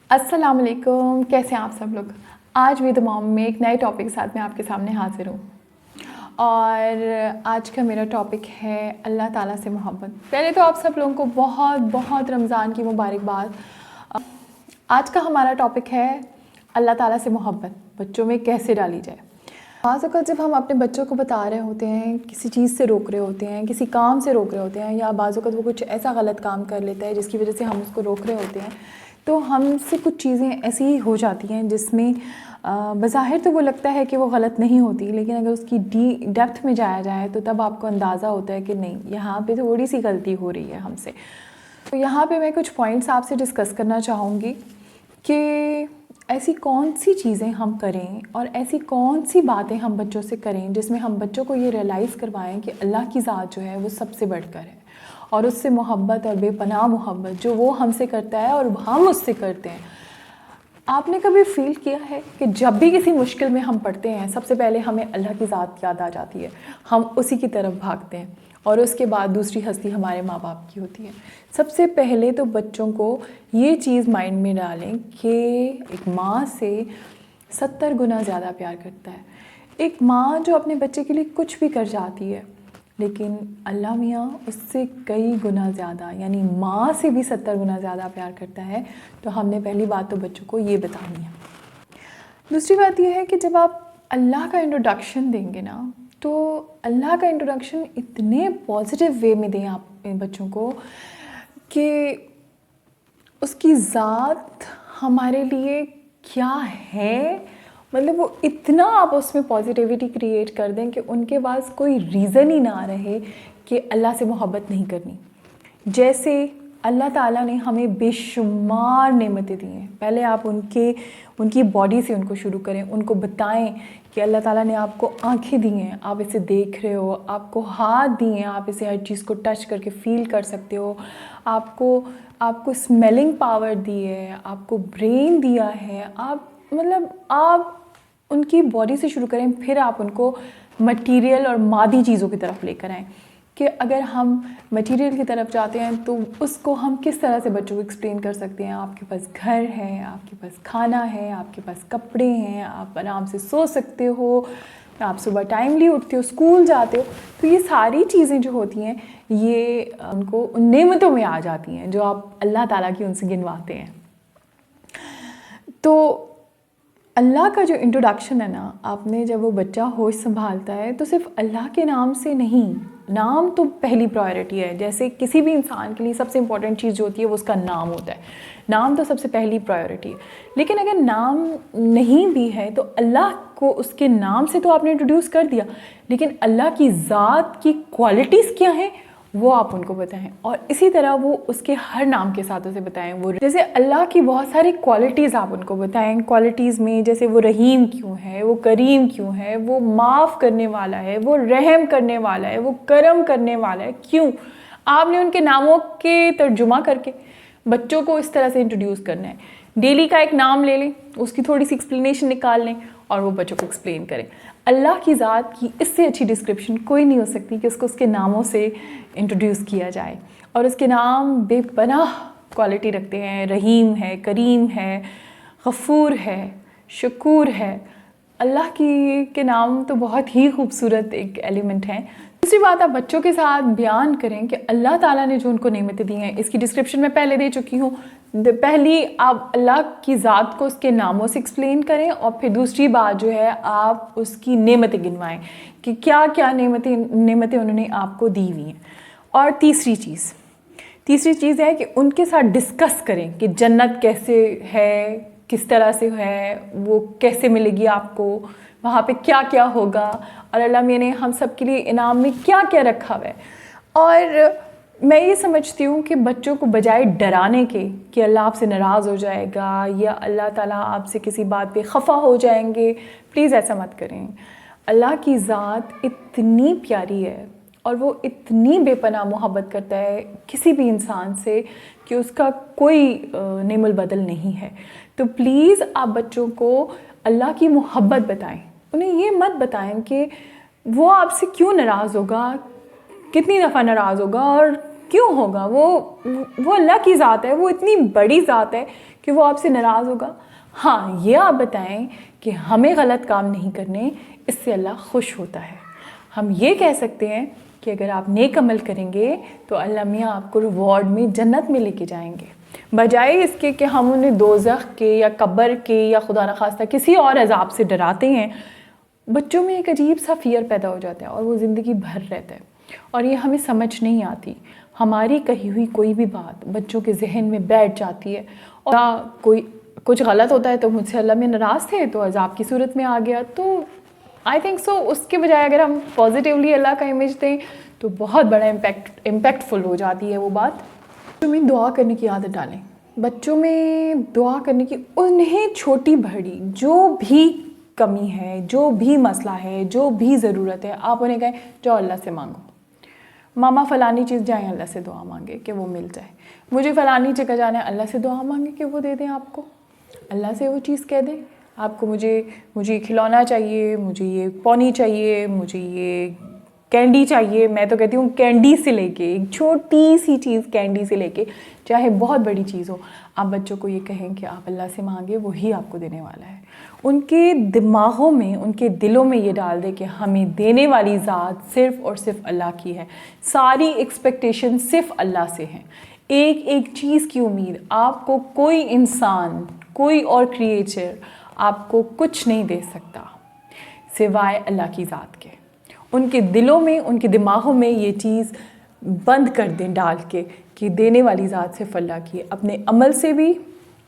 अस्सलाम वालेकुम, कैसे हैं आप सब लोग। आज भी तमाम में एक नए टॉपिक के साथ मैं आपके सामने हाज़िर हूँ और आज का मेरा टॉपिक है अल्लाह ताला से मोहब्बत। पहले तो आप सब लोगों को बहुत बहुत रमज़ान की मुबारकबाद। आज का हमारा टॉपिक है अल्लाह ताला से मोहब्बत बच्चों में कैसे डाली जाए। बाज़ औक़ात जब हम अपने बच्चों को बता रहे होते हैं, किसी चीज़ से रोक रहे होते हैं, किसी काम से रोक रहे होते हैं, या बाज़ औक़ात वो कुछ ऐसा गलत काम कर लेता है जिसकी वजह से हम उसको रोक रहे होते हैं, तो हमसे कुछ चीज़ें ऐसी हो जाती हैं जिसमें बज़ाहिर तो वो लगता है कि वो गलत नहीं होती, लेकिन अगर उसकी डेप्थ में जाया जाए तो तब आपको अंदाज़ा होता है कि नहीं, यहाँ पे थोड़ी सी गलती हो रही है हमसे। तो यहाँ पे मैं कुछ पॉइंट्स आपसे डिस्कस करना चाहूँगी कि ऐसी कौन सी चीज़ें हम करें और ऐसी कौन सी बातें हम बच्चों से करें जिसमें हम बच्चों को ये रियलाइज़ करवाएं कि अल्लाह की ज़ात जो है वो सबसे बढ़कर है, और उससे मोहब्बत और बेपनाह मोहब्बत जो वो हमसे करता है और हम उससे करते हैं। आपने कभी फ़ील किया है कि जब भी किसी मुश्किल में हम पड़ते हैं, सबसे पहले हमें अल्लाह की ज़ात याद आ जाती है, हम उसी की तरफ भागते हैं, और उसके बाद दूसरी हस्ती हमारे माँ बाप की होती है। सबसे पहले तो बच्चों को ये चीज़ माइंड में डालें कि एक माँ से 70 गुना ज़्यादा प्यार करता है। एक माँ जो अपने बच्चे के लिए कुछ भी कर जाती है, लेकिन अल्लाह मियाँ उससे कई गुना ज़्यादा, यानी माँ से भी 70 गुना ज़्यादा प्यार करता है। तो हमने पहली बात तो बच्चों को ये बतानी है। दूसरी बात ये है कि जब आप अल्लाह का इंट्रोडक्शन देंगे ना, तो अल्लाह का इंट्रोडक्शन इतने पॉजिटिव वे में दें आप बच्चों को कि उसकी ज़ात हमारे लिए क्या है, मतलब वो इतना आप उसमें पॉजिटिविटी क्रिएट कर दें कि उनके पास कोई रीज़न ही ना रहे कि अल्लाह से मोहब्बत नहीं करनी। जैसे अल्लाह ताला ने हमें बेशुमार नेमतें दी हैं, पहले आप उनकी बॉडी से उनको शुरू करें, उनको बताएं कि अल्लाह ताला ने आपको आँखें दी हैं, आप इसे देख रहे हो, आपको हाथ दिए हैं, आप इसे हर चीज़ को टच करके फ़ील कर सकते हो, आपको स्मेलिंग पावर दी है, आपको ब्रेन दिया है, आप उनकी बॉडी से शुरू करें, फिर आप उनको मटीरियल और मादी चीज़ों की तरफ लेकर आएँ कि अगर हम मटेरियल की तरफ जाते हैं तो उसको हम किस तरह से बच्चों को एक्सप्लेन कर सकते हैं। आपके पास घर है, आपके पास खाना है, आपके पास कपड़े हैं, आप आराम से सो सकते हो, आप सुबह टाइमली उठते हो, स्कूल जाते हो, तो ये सारी चीज़ें जो होती हैं ये उनको उन नेमतों में आ जाती हैं जो आप अल्लाह ताला की उनसे गिनवाते हैं। तो अल्लाह का जो इंट्रोडक्शन है ना, आपने जब वो बच्चा होश संभालता है तो सिर्फ अल्लाह के नाम से नहीं, नाम तो पहली प्रायोरिटी है। जैसे किसी भी इंसान के लिए सबसे इम्पॉर्टेंट चीज़ जो होती है वो उसका नाम होता है, नाम तो सबसे पहली प्रायोरिटी है। लेकिन अगर नाम नहीं भी है तो अल्लाह को उसके नाम से तो आपने इंट्रोड्यूस कर दिया, लेकिन अल्लाह की ज़ात की क्वालिटीज़ क्या हैं वो आप उनको बताएं, और इसी तरह वो उसके हर नाम के साथ उसे बताएं। वो जैसे अल्लाह की बहुत सारी क्वालिटीज़ आप उनको बताएं, क्वालिटीज़ में जैसे वो रहीम क्यों है, वो करीम क्यों है, वो माफ़ करने वाला है, वो रहम करने वाला है, वो करम करने वाला है, क्यों। आपने उनके नामों के तर्जुमा करके बच्चों को इस तरह से इंट्रोड्यूस करना है। डेली का एक नाम ले लें, उसकी थोड़ी सी एक्सप्लेनेशन निकाल लें और वो बच्चों को एक्सप्लेन करें। अल्लाह की ज़ात की इससे अच्छी डिस्क्रिप्शन कोई नहीं हो सकती कि उसको उसके नामों से इंट्रोड्यूस किया जाए, और उसके नाम बेपनाह क्वालिटी रखते हैं। रहीम है, करीम है, गफ़ूर है, शकूर है। अल्लाह के नाम तो बहुत ही खूबसूरत एक एलिमेंट हैं। दूसरी बात, आप बच्चों के साथ बयान करें कि अल्लाह ताला ने जो उनको नेमतें दी हैं, इसकी डिस्क्रिप्शन मैं पहले दे चुकी हूँ। पहली आप अल्लाह की ज़ात को उसके नामों से एक्सप्लेन करें, और फिर दूसरी बात जो है आप उसकी नेमतें गिनवाएं कि क्या क्या नेमतें उन्होंने आपको दी हुई हैं। और तीसरी चीज़ है कि उनके साथ डिस्कस करें कि जन्नत कैसे है, किस तरह से है, वो कैसे मिलेगी आपको, वहाँ पे क्या क्या होगा, और अल्लाह मियाँ ने हम सब के लिए इनाम में क्या क्या रखा हुआ है। और मैं ये समझती हूँ कि बच्चों को बजाय डराने के कि अल्लाह आपसे नाराज़ हो जाएगा या अल्लाह ताला आपसे किसी बात पे खफा हो जाएंगे, प्लीज़ ऐसा मत करें। अल्लाह की ज़ात इतनी प्यारी है और वो इतनी बेपनाह मोहब्बत करता है किसी भी इंसान से कि उसका कोई नेमल बदल नहीं है। तो प्लीज़ आप बच्चों को अल्लाह की मोहब्बत बताएं, उन्हें ये मत बताएं कि वो आपसे क्यों नाराज़ होगा, कितनी दफ़ा नाराज़ होगा और کیوں ہوگا؟ وہ اللہ کی ذات ہے، وہ اتنی بڑی ذات ہے کہ وہ آپ سے ناراض ہوگا؟ ہاں یہ آپ بتائیں کہ ہمیں غلط کام نہیں کرنے، اس سے اللہ خوش ہوتا ہے۔ ہم یہ کہہ سکتے ہیں کہ اگر آپ نیک عمل کریں گے تو اللہ میاں آپ کو ریوارڈ میں جنت میں لے کے جائیں گے، بجائے اس کے کہ ہم انہیں دوزخ کے یا قبر کے یا خدا نخواستہ کسی اور عذاب سے ڈراتے ہیں۔ بچوں میں ایک عجیب سا فیئر پیدا ہو جاتا ہے اور وہ زندگی بھر رہتا ہے، اور یہ ہمیں سمجھ نہیں آتی۔ ہماری کہی ہوئی کوئی بھی بات بچوں کے ذہن میں بیٹھ جاتی ہے، اور کوئی کچھ غلط ہوتا ہے تو مجھ سے اللہ میں ناراض تھے تو عذاب کی صورت میں آ گیا۔ تو آئی تھنک سو اس کے بجائے اگر ہم پازیٹیولی اللہ کا امیج دیں تو بہت بڑا امپیکٹ فل ہو جاتی ہے وہ بات۔ بچوں میں دعا کرنے کی عادت ڈالیں، بچوں میں دعا کرنے کی، انہیں چھوٹی بڑی جو بھی کمی ہے، جو بھی مسئلہ ہے، جو بھی ضرورت ہے، آپ انہیں کہیں جاؤ اللہ سے مانگو، ماما فلانی چیز جائیں اللہ سے دعا مانگے کہ وہ مل جائے، مجھے فلانی جگہ جانا ہے اللہ سے دعا مانگے کہ وہ دے دیں آپ کو، اللہ سے وہ چیز کہہ دیں آپ کو مجھے کھلونا چاہیے، مجھے یہ پونی چاہیے، مجھے یہ کینڈی چاہیے۔ میں تو کہتی ہوں کینڈی سے لے کے، ایک چھوٹی سی چیز کینڈی سے لے کے چاہے بہت بڑی چیز ہو، آپ بچوں کو یہ کہیں کہ آپ اللہ سے مانگے، وہی آپ کو دینے والا ہے۔ ان کے دماغوں میں، ان کے دلوں میں یہ ڈال دے کہ ہمیں دینے والی ذات صرف اور صرف اللہ کی ہے، ساری ایکسپیکٹیشن صرف اللہ سے ہیں، ایک ایک چیز کی امید۔ آپ کو کوئی انسان، کوئی اور کریچر آپ کو کچھ نہیں دے سکتا سوائے اللہ کی ذات کے۔ ان کے دلوں میں، ان کے دماغوں میں یہ چیز بند کر دیں ڈال کے کہ دینے والی ذات صرف اللہ کی ہے۔ اپنے عمل سے بھی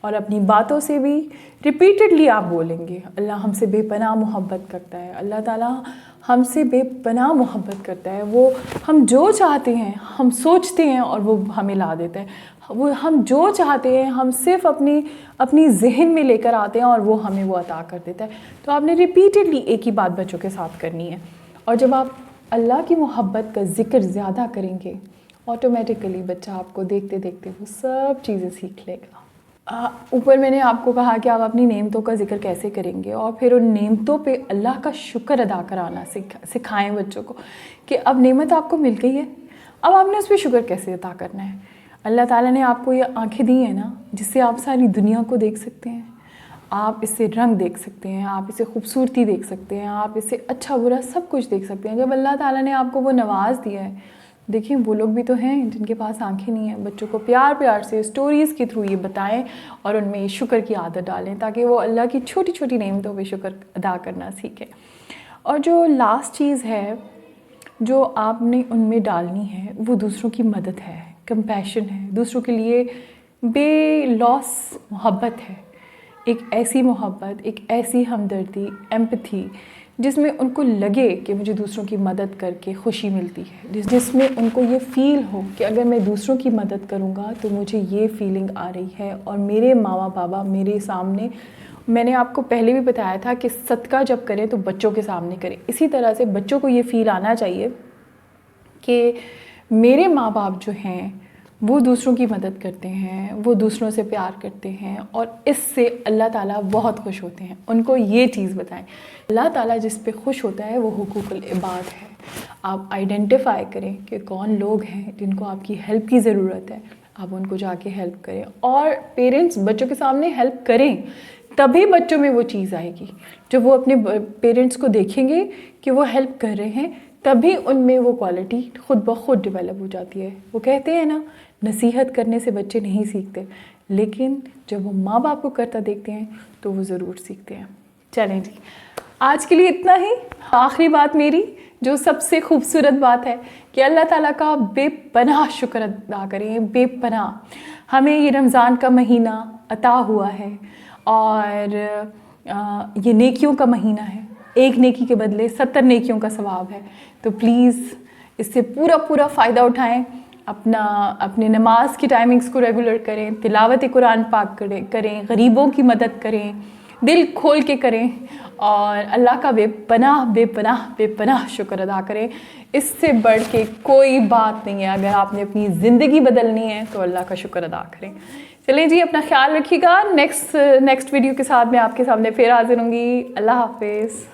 اور اپنی باتوں سے بھی ریپیٹڈلی آپ بولیں گے اللہ ہم سے بے پناہ محبت کرتا ہے، اللہ تعالیٰ ہم سے بے پناہ محبت کرتا ہے، وہ ہم جو چاہتے ہیں ہم سوچتے ہیں اور وہ ہمیں لا دیتا ہے، وہ ہم جو چاہتے ہیں ہم صرف اپنی ذہن میں لے کر آتے ہیں اور وہ ہمیں وہ عطا کر دیتا ہے۔ تو آپ نے ریپیٹڈلی ایک ہی بات بچوں کے ساتھ کرنی ہے، اور جب آپ اللہ کی محبت کا ذکر زیادہ کریں گے آٹومیٹیکلی بچہ آپ کو دیکھتے دیکھتے وہ سب چیزیں سیکھ لے گا۔ اوپر میں نے آپ کو کہا کہ آپ اپنی نعمتوں کا ذکر کیسے کریں گے، اور پھر ان نعمتوں پہ اللہ کا شکر ادا کرانا سکھائیں بچوں کو کہ اب نعمت آپ کو مل گئی ہے، اب آپ نے اس پہ شکر کیسے ادا کرنا ہے۔ اللہ تعالیٰ نے آپ کو یہ آنکھیں دی ہیں نا جس سے آپ ساری دنیا کو دیکھ سکتے ہیں، آپ اس سے رنگ دیکھ سکتے ہیں، آپ اسے خوبصورتی دیکھ سکتے ہیں، آپ اسے اچھا برا سب کچھ دیکھ سکتے ہیں۔ جب اللہ تعالیٰ نے آپ کو وہ نواز دیا ہے، دیکھیں وہ لوگ بھی تو ہیں جن کے پاس آنکھیں نہیں ہیں، بچوں کو پیار سے اسٹوریز کے تھرو یہ بتائیں اور ان میں شکر کی عادت ڈالیں تاکہ وہ اللہ کی چھوٹی چھوٹی نعمتوں پہ شکر ادا کرنا سیکھیں۔ اور جو لاسٹ چیز ہے جو آپ نے ان میں ڈالنی ہے وہ دوسروں کی مدد ہے، کمپیشن ہے، دوسروں کے لیے بے لوس محبت ہے، ایک ایسی محبت، ایک ایسی ہمدردی، ایمپتھی جس میں ان کو لگے کہ مجھے دوسروں کی مدد کر کے خوشی ملتی ہے، جس میں ان کو یہ فیل ہو کہ اگر میں دوسروں کی مدد کروں گا تو مجھے یہ فیلنگ آ رہی ہے، اور میرے ماما بابا میرے سامنے، میں نے آپ کو پہلے بھی بتایا تھا کہ صدقہ جب کریں تو بچوں کے سامنے کریں، اسی طرح سے بچوں کو یہ فیل آنا چاہیے کہ میرے ماں باپ جو ہیں وہ دوسروں کی مدد کرتے ہیں، وہ دوسروں سے پیار کرتے ہیں، اور اس سے اللہ تعالیٰ بہت خوش ہوتے ہیں۔ ان کو یہ چیز بتائیں، اللہ تعالیٰ جس پہ خوش ہوتا ہے وہ حقوق العباد ہے۔ آپ آئیڈینٹیفائی کریں کہ کون لوگ ہیں جن کو آپ کی ہیلپ کی ضرورت ہے، آپ ان کو جا کے ہیلپ کریں، اور پیرنٹس بچوں کے سامنے ہیلپ کریں، تبھی بچوں میں وہ چیز آئے گی۔ جب وہ اپنے پیرنٹس کو دیکھیں گے کہ وہ ہیلپ کر رہے ہیں تبھی ان میں وہ کوالٹی خود بخود ڈیولپ ہو جاتی ہے۔ وہ کہتے ہیں نا نصیحت کرنے سے بچے نہیں سیکھتے، لیکن جب وہ ماں باپ کو کرتا دیکھتے ہیں تو وہ ضرور سیکھتے ہیں۔ چلیں جی، آج کے لیے اتنا ہی۔ آخری بات میری جو سب سے خوبصورت بات ہے کہ اللہ تعالیٰ کا بے پناہ شکر ادا کریں، بے پناہ۔ ہمیں یہ رمضان کا مہینہ عطا ہوا ہے اور یہ نیکیوں کا مہینہ ہے، ایک نیکی کے بدلے 70 نیکیوں کا ثواب ہے، تو پلیز اس سے پورا فائدہ اٹھائیں، اپنے نماز کی ٹائمنگز کو ریگولر کریں، تلاوت قرآن پاک کریں، غریبوں کی مدد کریں، دل کھول کے کریں، اور اللہ کا بے پناہ شکر ادا کریں۔ اس سے بڑھ کے کوئی بات نہیں ہے۔ اگر آپ نے اپنی زندگی بدلنی ہے تو اللہ کا شکر ادا کریں۔ چلیں جی، اپنا خیال رکھیے گا۔ نیکسٹ ویڈیو کے ساتھ میں آپ کے سامنے پھر حاضر ہوں گی۔ اللہ حافظ۔